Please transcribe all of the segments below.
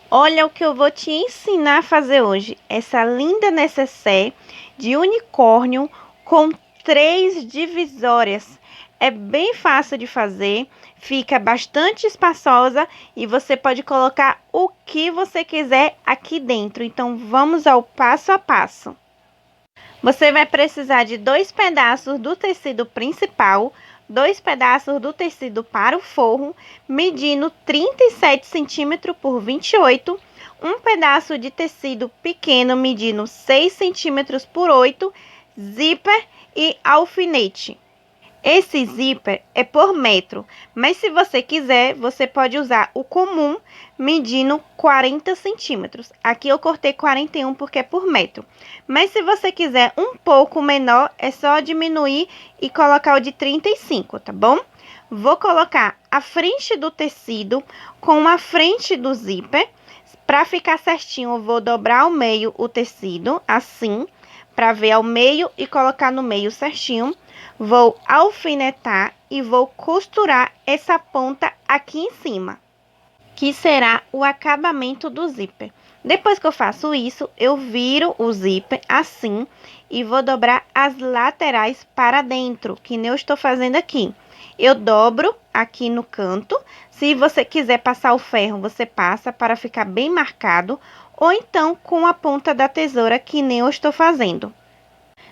Olha o que eu vou te ensinar a fazer hoje. Essa linda necessaire de unicórnio com 3 divisórias. É bem fácil de fazer, fica bastante espaçosa e você pode colocar o que você quiser aqui dentro. Então, vamos ao passo a passo. Você vai precisar de 2 pedaços do tecido principal, 2 pedaços do tecido para o forro, medindo 37 centímetros por 28, um pedaço de tecido pequeno medindo 6 centímetros por 8, zíper e alfinete. Esse zíper é por metro, mas se você quiser, você pode usar o comum medindo 40 centímetros. Aqui eu cortei 41 porque é por metro. Mas se você quiser um pouco menor, é só diminuir e colocar o de 35, tá bom? Vou colocar a frente do tecido com a frente do zíper. Para ficar certinho, eu vou dobrar ao meio o tecido, assim, para ver ao meio e colocar no meio certinho. Vou alfinetar e vou costurar essa ponta aqui em cima, que será o acabamento do zíper. Depois que eu faço isso, eu viro o zíper assim e vou dobrar as laterais para dentro, que nem eu estou fazendo aqui. Eu dobro aqui no canto. Se você quiser passar o ferro, você passa para ficar bem marcado, ou então com a ponta da tesoura, que nem eu estou fazendo.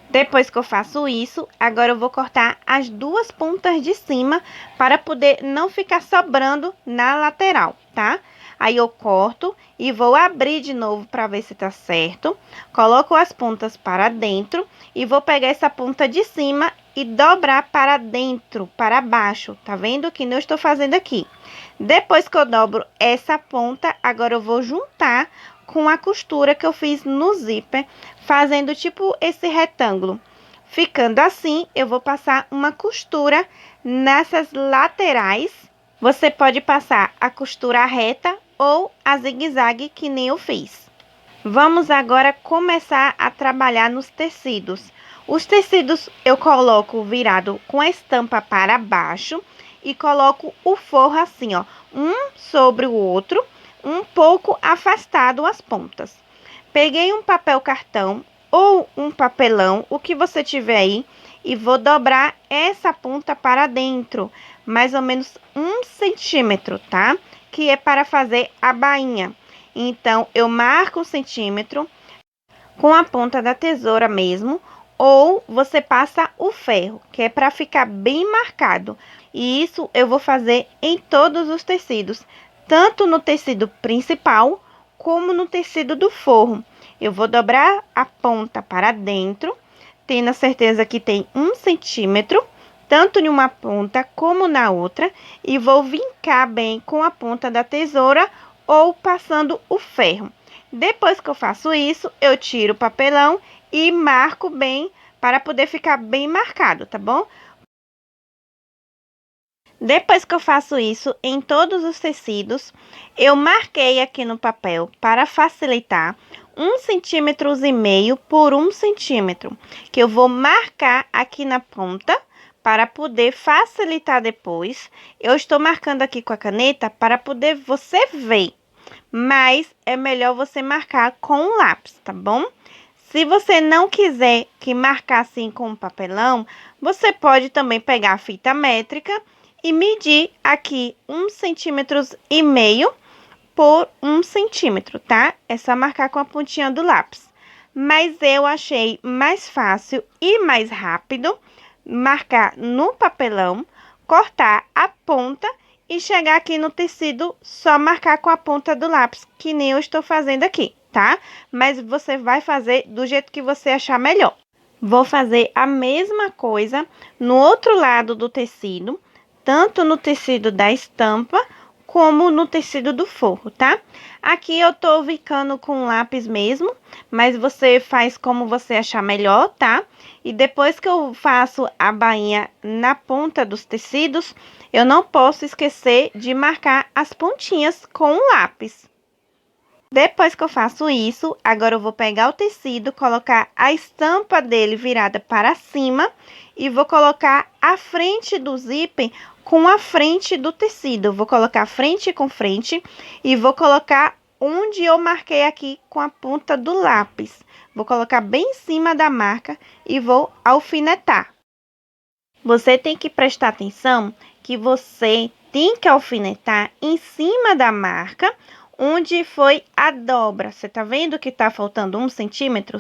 Depois que eu faço isso, agora eu vou cortar as 2 pontas de cima para poder não ficar sobrando na lateral, tá? Aí eu corto e vou abrir de novo para ver se tá certo. Coloco as pontas para dentro e vou pegar essa ponta de cima e dobrar para dentro, para baixo. Tá vendo que não estou fazendo aqui? Depois que eu dobro essa ponta, agora eu vou juntar com a costura que eu fiz no zíper, fazendo tipo esse retângulo. Ficando assim, eu vou passar uma costura nessas laterais. Você pode passar a costura reta ou a zigue-zague, que nem eu fiz. Vamos agora começar a trabalhar nos tecidos. Os tecidos eu coloco virado com a estampa para baixo e coloco o forro assim, ó, um sobre o outro, um pouco afastado as pontas. Peguei um papel cartão ou um papelão, o que você tiver aí, e vou dobrar essa ponta para dentro, mais ou menos 1 centímetro, tá? Que é para fazer a bainha. Então, eu marco 1 centímetro com a ponta da tesoura mesmo, ou você passa o ferro, que é para ficar bem marcado. E isso eu vou fazer em todos os tecidos, tanto no tecido principal como no tecido do forro. Eu vou dobrar a ponta para dentro, tendo a certeza que tem 1 centímetro, tanto em uma ponta como na outra, e vou vincar bem com a ponta da tesoura ou passando o ferro. Depois que eu faço isso, eu tiro o papelão e marco bem para poder ficar bem marcado, tá bom? Depois que eu faço isso em todos os tecidos, eu marquei aqui no papel para facilitar 1,5 cm por 1 centímetro, que eu vou marcar aqui na ponta para poder facilitar depois. Eu estou marcando aqui com a caneta para poder você ver, mas é melhor você marcar com o lápis, tá bom? Se você não quiser que marcar assim com o papelão, você pode também pegar a fita métrica e medir aqui 1,5 cm por 1 centímetro, tá? É só marcar com a pontinha do lápis. Mas eu achei mais fácil e mais rápido marcar no papelão, cortar a ponta e chegar aqui no tecido, só marcar com a ponta do lápis, que nem eu estou fazendo aqui, tá? Mas você vai fazer do jeito que você achar melhor. Vou fazer a mesma coisa no outro lado do tecido, tanto no tecido da estampa, como no tecido do forro, tá? Aqui eu tô vicando com lápis mesmo, mas você faz como você achar melhor, tá? E depois que eu faço a bainha na ponta dos tecidos, eu não posso esquecer de marcar as pontinhas com o lápis. Depois que eu faço isso, agora eu vou pegar o tecido, colocar a estampa dele virada para cima e vou colocar a frente do zíper com a frente do tecido. Eu vou colocar frente com frente e vou colocar onde eu marquei aqui com a ponta do lápis. Vou colocar bem em cima da marca e vou alfinetar. Você tem que prestar atenção que você tem que alfinetar em cima da marca onde foi a dobra. Você tá vendo que tá faltando 1 centímetro?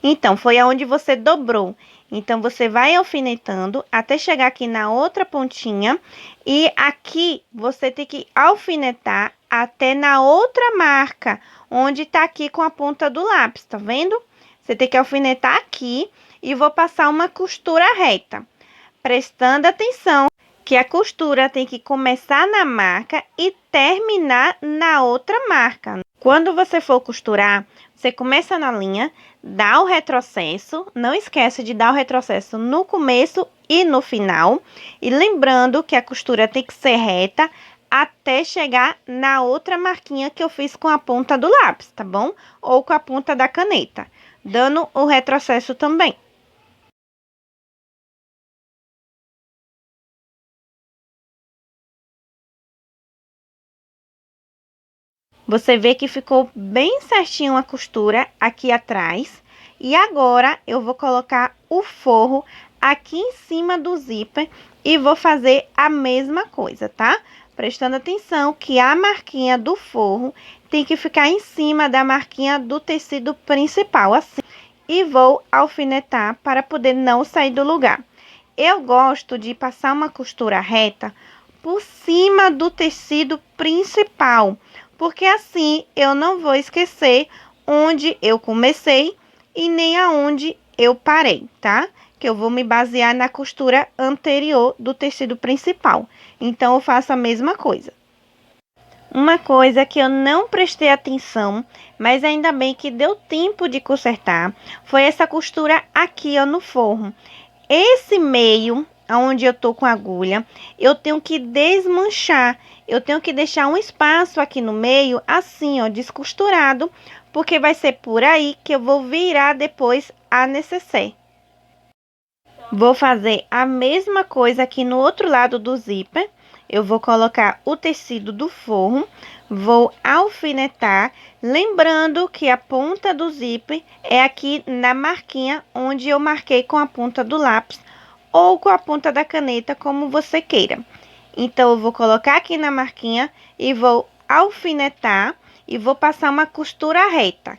Então, foi aonde você dobrou. Então, você vai alfinetando até chegar aqui na outra pontinha. E aqui, você tem que alfinetar até na outra marca, onde tá aqui com a ponta do lápis, tá vendo? Você tem que alfinetar aqui e vou passar uma costura reta. Prestando atenção que a costura tem que começar na marca e terminar na outra marca. Quando você for costurar, você começa na linha, dá o retrocesso, não esquece de dar o retrocesso no começo e no final. E lembrando que a costura tem que ser reta até chegar na outra marquinha que eu fiz com a ponta do lápis, tá bom? Ou com a ponta da caneta, dando o retrocesso também. Você vê que ficou bem certinho a costura aqui atrás. E agora, eu vou colocar o forro aqui em cima do zíper e vou fazer a mesma coisa, tá? Prestando atenção que a marquinha do forro tem que ficar em cima da marquinha do tecido principal, assim. E vou alfinetar para poder não sair do lugar. Eu gosto de passar uma costura reta por cima do tecido principal, porque assim eu não vou esquecer onde eu comecei e nem aonde eu parei, tá? Que eu vou me basear na costura anterior do tecido principal. Então, eu faço a mesma coisa. Uma coisa que eu não prestei atenção, mas ainda bem que deu tempo de consertar, foi essa costura aqui, ó, no forro. Esse meio, onde eu tô com a agulha, eu tenho que desmanchar. Eu tenho que deixar um espaço aqui no meio, assim, ó, descosturado, porque vai ser por aí que eu vou virar depois a necessaire. Vou fazer a mesma coisa aqui no outro lado do zíper. Eu vou colocar o tecido do forro, vou alfinetar, lembrando que a ponta do zíper é aqui na marquinha onde eu marquei com a ponta do lápis ou com a ponta da caneta, como você queira. Então, eu vou colocar aqui na marquinha e vou alfinetar e vou passar uma costura reta.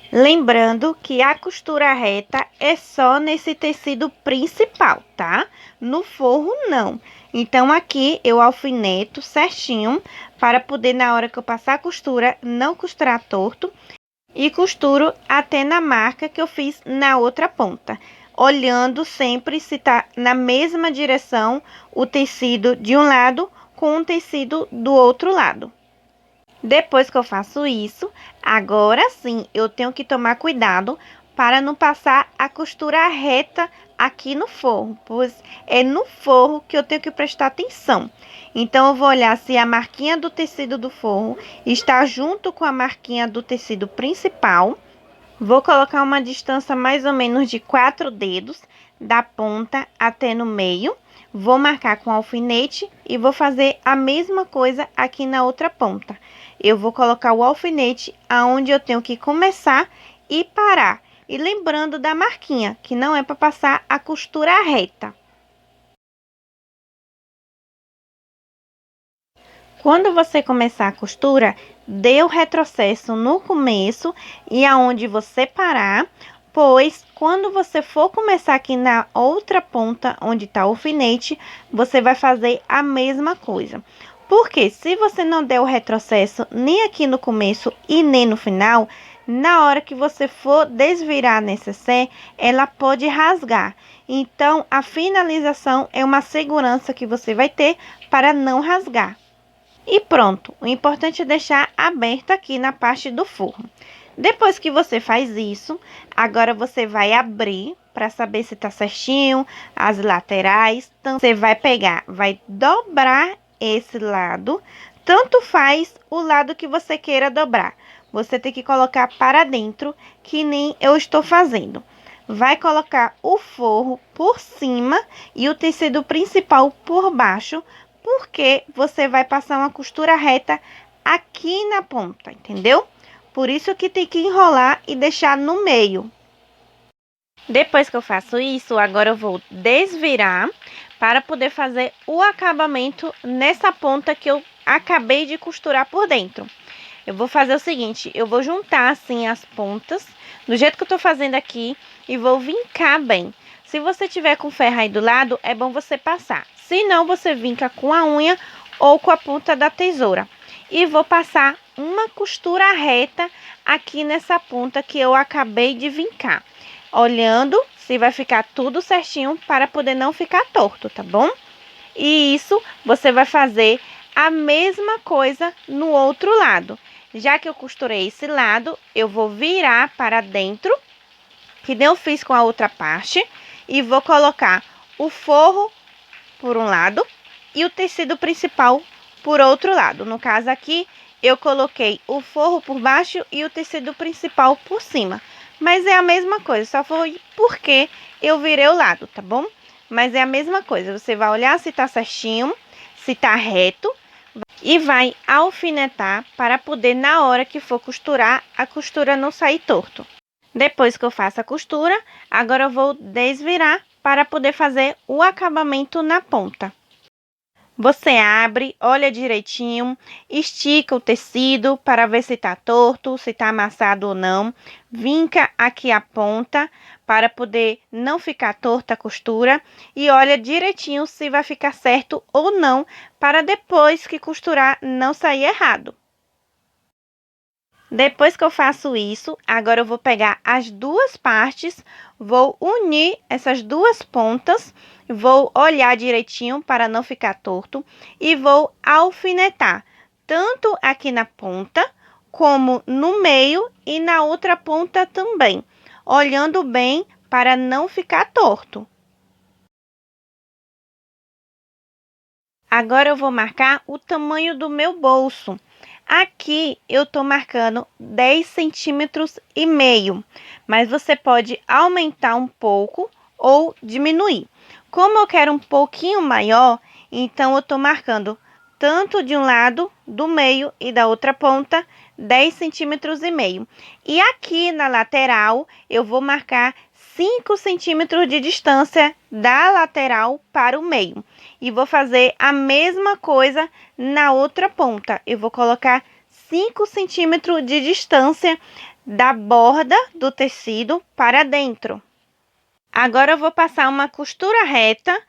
Lembrando que a costura reta é só nesse tecido principal, tá? No forro, não. Então, aqui eu alfineto certinho para poder, na hora que eu passar a costura, não costurar torto. E costuro até na marca que eu fiz na outra ponta. Olhando sempre se tá na mesma direção o tecido de um lado com o tecido do outro lado. Depois que eu faço isso, agora sim eu tenho que tomar cuidado para não passar a costura reta aqui no forro, pois é no forro que eu tenho que prestar atenção. Então, eu vou olhar se a marquinha do tecido do forro está junto com a marquinha do tecido principal. Vou colocar uma distância mais ou menos de 4 dedos, da ponta até no meio. Vou marcar com alfinete e vou fazer a mesma coisa aqui na outra ponta. Eu vou colocar o alfinete aonde eu tenho que começar e parar. E lembrando da marquinha, que não é para passar a costura reta. Quando você começar a costura, dê o retrocesso no começo e aonde você parar, pois quando você for começar aqui na outra ponta, onde está o alfinete, você vai fazer a mesma coisa. Porque se você não der o retrocesso nem aqui no começo e nem no final, na hora que você for desvirar a necessaire, ela pode rasgar. Então, a finalização é uma segurança que você vai ter para não rasgar. E pronto, o importante é deixar aberto aqui na parte do forro. Depois que você faz isso, agora você vai abrir para saber se tá certinho, as laterais. Então, você vai pegar, vai dobrar esse lado, tanto faz o lado que você queira dobrar. Você tem que colocar para dentro, que nem eu estou fazendo. Vai colocar o forro por cima e o tecido principal por baixo, porque você vai passar uma costura reta aqui na ponta, entendeu? Por isso que tem que enrolar e deixar no meio. Depois que eu faço isso, agora eu vou desvirar para poder fazer o acabamento nessa ponta que eu acabei de costurar por dentro. Eu vou fazer o seguinte, eu vou juntar assim as pontas, do jeito que eu tô fazendo aqui, e vou vincar bem. Se você tiver com ferro aí do lado, é bom você passar. Se não, você vinca com a unha ou com a ponta da tesoura. E vou passar uma costura reta aqui nessa ponta que eu acabei de vincar, olhando se vai ficar tudo certinho para poder não ficar torto, tá bom? E isso você vai fazer a mesma coisa no outro lado. Já que eu costurei esse lado, eu vou virar para dentro, que nem eu fiz com a outra parte, e vou colocar o forro por um lado e o tecido principal por outro lado. No caso aqui, eu coloquei o forro por baixo e o tecido principal por cima. Mas é a mesma coisa, só foi porque eu virei o lado, tá bom? Mas é a mesma coisa, você vai olhar se tá certinho, se tá reto, e vai alfinetar para poder, na hora que for costurar, a costura não sair torto. Depois que eu faço a costura, agora eu vou desvirar para poder fazer o acabamento na ponta. Você abre, olha direitinho, estica o tecido para ver se tá torto, se tá amassado ou não. Vinca aqui a ponta para poder não ficar torta a costura. E olha direitinho se vai ficar certo ou não, para depois que costurar não sair errado. Depois que eu faço isso, agora eu vou pegar as duas partes, vou unir essas duas pontas, vou olhar direitinho para não ficar torto e vou alfinetar, tanto aqui na ponta, como no meio e na outra ponta também, olhando bem para não ficar torto. Agora eu vou marcar o tamanho do meu bolso. Aqui eu tô marcando 10 centímetros e meio, mas você pode aumentar um pouco ou diminuir. Como eu quero um pouquinho maior, então eu tô marcando tanto de um lado, do meio e da outra ponta, 10 centímetros e meio. E aqui na lateral, eu vou marcar 5 centímetros de distância da lateral para o meio. E vou fazer a mesma coisa na outra ponta. Eu vou colocar 5 centímetros de distância da borda do tecido para dentro. Agora eu vou passar uma costura reta,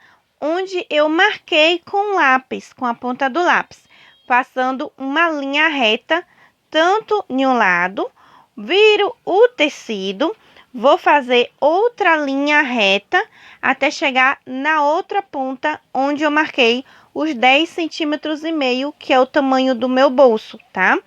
onde eu marquei com lápis, com a ponta do lápis, passando uma linha reta, tanto em um lado, viro o tecido, vou fazer outra linha reta até chegar na outra ponta onde eu marquei os 10 centímetros e meio, que é o tamanho do meu bolso, tá?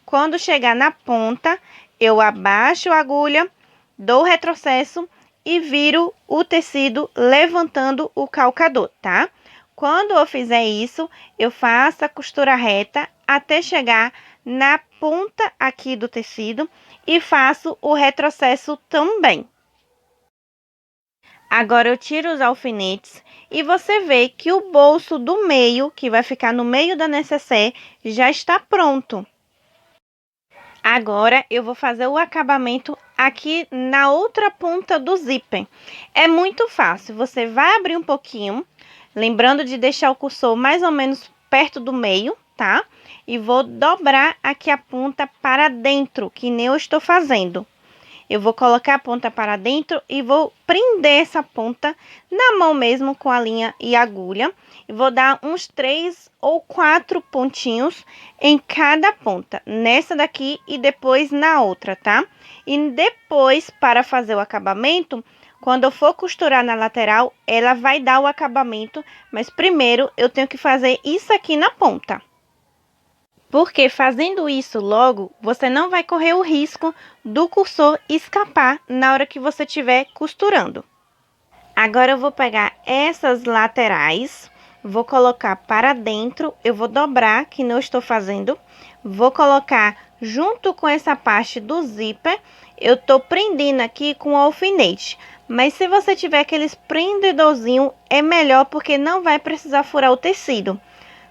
Quando chegar na ponta, eu abaixo a agulha, dou retrocesso e viro o tecido levantando o calcador, tá? Quando eu fizer isso, eu faço a costura reta até chegar na ponta aqui do tecido e faço o retrocesso também. Agora eu tiro os alfinetes e você vê que o bolso do meio, que vai ficar no meio da nécessaire, já está pronto. Agora eu vou fazer o acabamento aqui na outra ponta do zíper. É muito fácil, você vai abrir um pouquinho, lembrando de deixar o cursor mais ou menos perto do meio, tá? E vou dobrar aqui a ponta para dentro, que nem eu estou fazendo. Eu vou colocar a ponta para dentro e vou prender essa ponta na mão mesmo com a linha e agulha. E vou dar uns 3 ou 4 pontinhos em cada ponta, nessa daqui e depois na outra, tá? E depois, para fazer o acabamento, quando eu for costurar na lateral, ela vai dar o acabamento, mas primeiro eu tenho que fazer isso aqui na ponta. Porque fazendo isso logo, você não vai correr o risco do cursor escapar na hora que você estiver costurando. Agora eu vou pegar essas laterais, vou colocar para dentro, eu vou dobrar, que não estou fazendo, vou colocar junto com essa parte do zíper, eu tô prendendo aqui com alfinete. Mas se você tiver aqueles prendedorzinho, é melhor porque não vai precisar furar o tecido.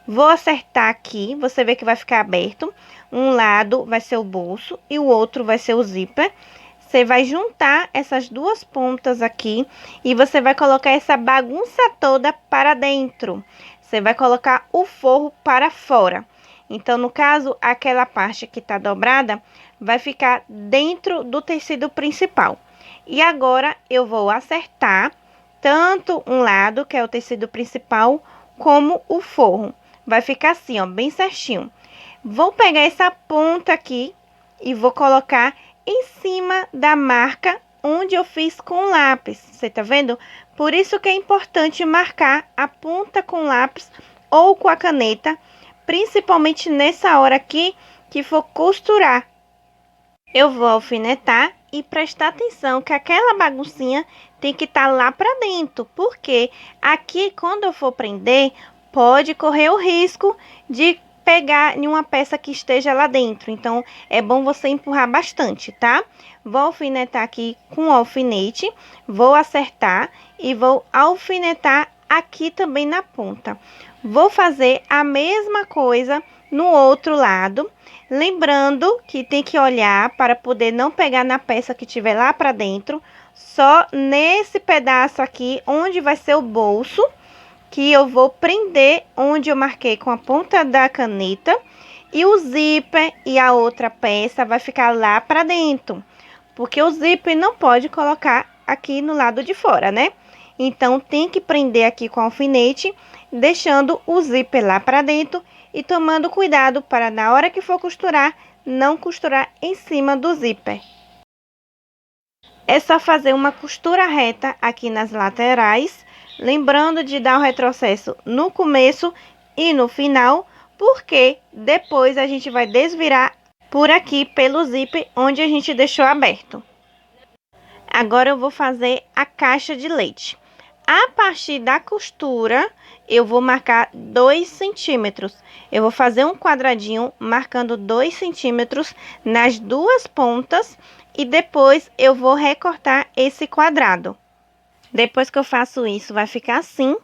Vou acertar aqui, você vê que vai ficar aberto. Um lado vai ser o bolso e o outro vai ser o zíper. Você vai juntar essas duas pontas aqui e você vai colocar essa bagunça toda para dentro. Você vai colocar o forro para fora. Então, no caso, aquela parte que tá dobrada vai ficar dentro do tecido principal. E agora eu vou acertar tanto um lado, que é o tecido principal, como o forro. Vai ficar assim, ó, bem certinho. Vou pegar essa ponta aqui e vou colocar em cima da marca onde eu fiz com lápis. Você tá vendo? Por isso que é importante marcar a ponta com lápis ou com a caneta, principalmente nessa hora aqui que for costurar. Eu vou alfinetar e prestar atenção que aquela baguncinha tem que estar lá para dentro, porque aqui quando eu for prender, pode correr o risco de pegar em uma peça que esteja lá dentro. Então, é bom você empurrar bastante, tá? Vou alfinetar aqui com o alfinete, vou acertar e vou alfinetar aqui também na ponta. Vou fazer a mesma coisa no outro lado. Lembrando que tem que olhar para poder não pegar na peça que tiver lá para dentro, só nesse pedaço aqui onde vai ser o bolso, que eu vou prender onde eu marquei com a ponta da caneta, e o zíper e a outra peça vai ficar lá para dentro, porque o zíper não pode colocar aqui no lado de fora, né? Então tem que prender aqui com alfinete, deixando o zíper lá para dentro e tomando cuidado para na hora que for costurar, não costurar em cima do zíper. É só fazer uma costura reta aqui nas laterais, lembrando de dar o retrocesso no começo e no final, porque depois a gente vai desvirar por aqui pelo zíper onde a gente deixou aberto. Agora eu vou fazer a caixa de leite. A partir da costura, eu vou marcar 2 centímetros. Eu vou fazer um quadradinho marcando 2 centímetros nas duas pontas e depois eu vou recortar esse quadrado. Depois que eu faço isso, vai ficar assim,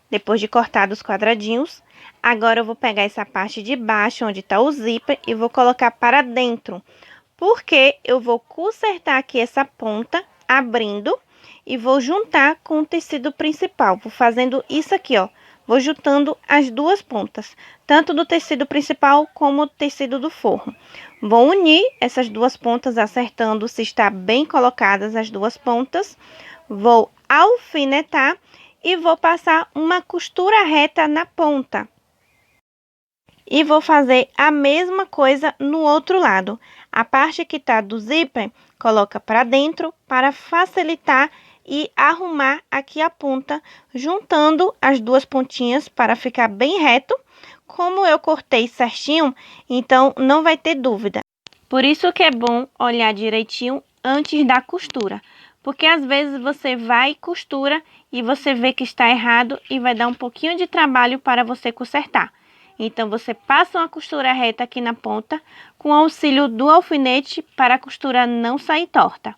depois de cortar os quadradinhos. Agora eu vou pegar essa parte de baixo, onde está o zíper, e vou colocar para dentro, porque eu vou consertar aqui essa ponta, abrindo, e vou juntar com o tecido principal. Vou fazendo isso aqui, ó. Vou juntando as duas pontas, tanto do tecido principal como do tecido do forro. Vou unir essas duas pontas, acertando se está bem colocadas as duas pontas. Vou alfinetar e vou passar uma costura reta na ponta. E vou fazer a mesma coisa no outro lado. A parte que tá do zíper, coloca para dentro para facilitar e arrumar aqui a ponta, juntando as duas pontinhas para ficar bem reto. Como eu cortei certinho, então não vai ter dúvida. Por isso que é bom olhar direitinho antes da costura, porque às vezes você vai e costura e você vê que está errado e vai dar um pouquinho de trabalho para você consertar. Então, você passa uma costura reta aqui na ponta, com auxílio do alfinete, para a costura não sair torta.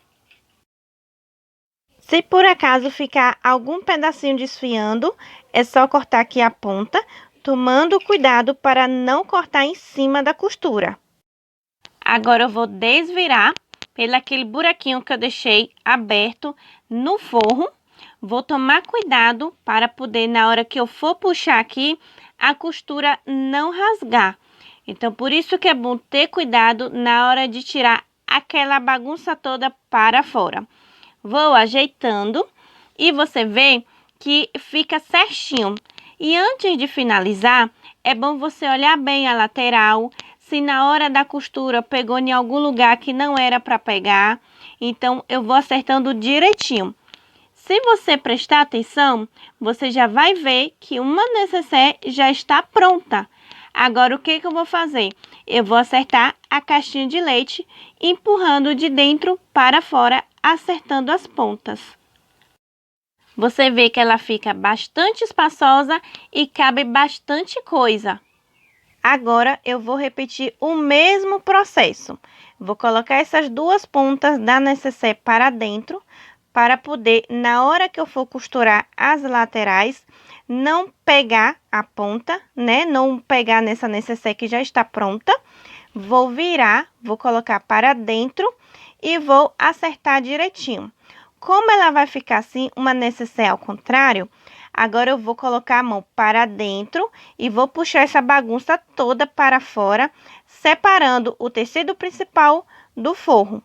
Se por acaso ficar algum pedacinho desfiando, é só cortar aqui a ponta, tomando cuidado para não cortar em cima da costura. Agora, eu vou desvirar pelo aquele buraquinho que eu deixei aberto no forro. Vou tomar cuidado para poder, na hora que eu for puxar aqui, a costura não rasgar. Então, por isso que é bom ter cuidado na hora de tirar aquela bagunça toda para fora. Vou ajeitando e você vê que fica certinho. E antes de finalizar, é bom você olhar bem a lateral, se na hora da costura pegou em algum lugar que não era para pegar. Então, eu vou acertando direitinho. Se você prestar atenção, você já vai ver que uma necessaire já está pronta. Agora, o que eu vou fazer? Eu vou acertar a caixinha de leite, empurrando de dentro para fora, acertando as pontas. Você vê que ela fica bastante espaçosa e cabe bastante coisa. Agora, eu vou repetir o mesmo processo. Vou colocar essas duas pontas da necessaire para dentro, para poder, na hora que eu for costurar as laterais, não pegar a ponta, né? Não pegar nessa necessaire que já está pronta. Vou virar, vou colocar para dentro e vou acertar direitinho. Como ela vai ficar assim, uma necessaire ao contrário, agora eu vou colocar a mão para dentro e vou puxar essa bagunça toda para fora, separando o tecido principal do forro.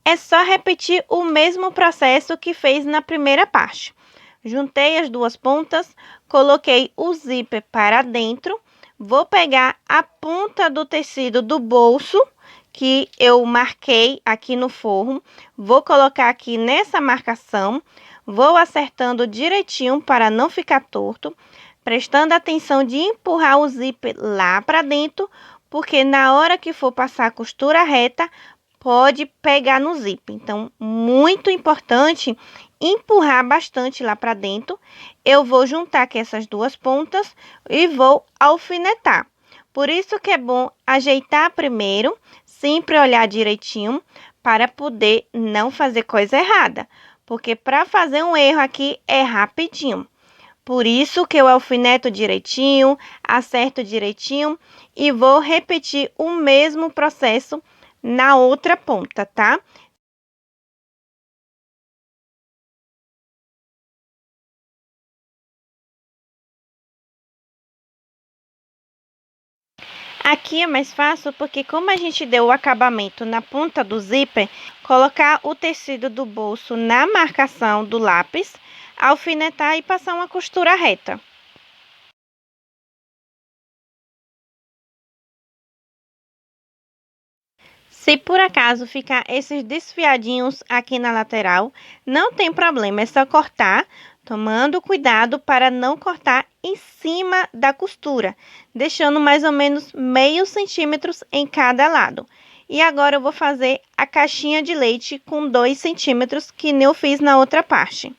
É só repetir o mesmo processo que fez na primeira parte. Juntei as duas pontas, coloquei o zíper para dentro, vou pegar a ponta do tecido do bolso, que eu marquei aqui no forro, vou colocar aqui nessa marcação, vou acertando direitinho para não ficar torto, prestando atenção de empurrar o zíper lá para dentro, porque na hora que for passar a costura reta, pode pegar no zíper. Então, muito importante empurrar bastante lá para dentro. Eu vou juntar aqui essas duas pontas e vou alfinetar. Por isso que é bom ajeitar primeiro, sempre olhar direitinho para poder não fazer coisa errada. Porque para fazer um erro aqui é rapidinho. Por isso que eu alfineto direitinho, acerto direitinho e vou repetir o mesmo processo na outra ponta, tá? Aqui é mais fácil porque como a gente deu o acabamento na ponta do zíper, colocar o tecido do bolso na marcação do lápis, alfinetar e passar uma costura reta. Se por acaso ficar esses desfiadinhos aqui na lateral, não tem problema, é só cortar, tomando cuidado para não cortar em cima da costura, deixando mais ou menos meio centímetro em cada lado. E agora eu vou fazer a caixinha de leite com 2 centímetros, que nem eu fiz na outra parte.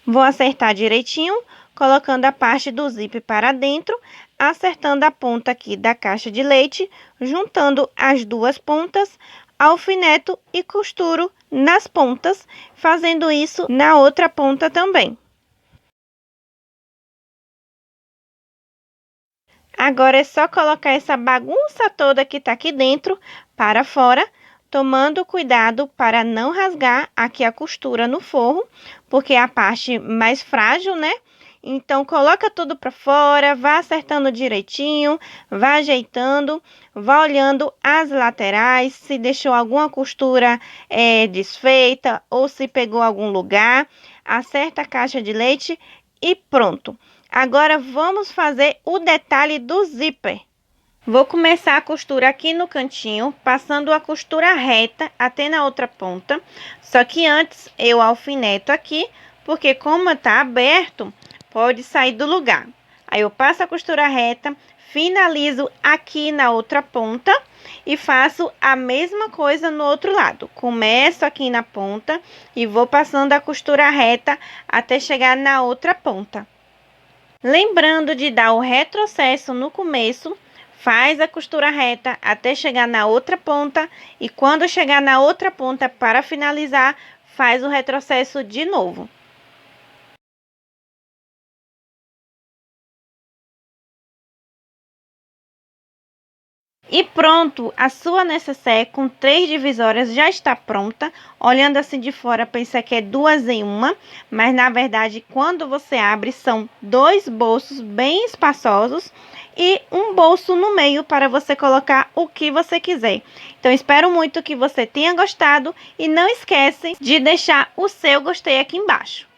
Vou acertar direitinho, colocando a parte do zíper para dentro, acertando a ponta aqui da caixa de leite, juntando as duas pontas, alfineto e costuro nas pontas, fazendo isso na outra ponta também. Agora é só colocar essa bagunça toda que tá aqui dentro para fora, tomando cuidado para não rasgar aqui a costura no forro, porque é a parte mais frágil, né? Então, coloca tudo para fora, vá acertando direitinho, vá ajeitando, vá olhando as laterais, se deixou alguma costura desfeita ou se pegou algum lugar, acerta a caixa de leite e pronto. Agora, vamos fazer o detalhe do zíper. Vou começar a costura aqui no cantinho, passando a costura reta até na outra ponta. Só que antes eu alfineto aqui, porque como tá aberto, pode sair do lugar. Aí eu passo a costura reta, finalizo aqui na outra ponta e faço a mesma coisa no outro lado. Começo aqui na ponta e vou passando a costura reta até chegar na outra ponta. Lembrando de dar o retrocesso no começo, faz a costura reta até chegar na outra ponta e quando chegar na outra ponta para finalizar, faz o retrocesso de novo. E pronto, a sua necessaire com 3 divisórias já está pronta. Olhando assim de fora, pensa que é 2 em 1, mas na verdade, quando você abre, são 2 bolsos bem espaçosos e um bolso no meio para você colocar o que você quiser. Então, espero muito que você tenha gostado e não esquecem de deixar o seu gostei aqui embaixo.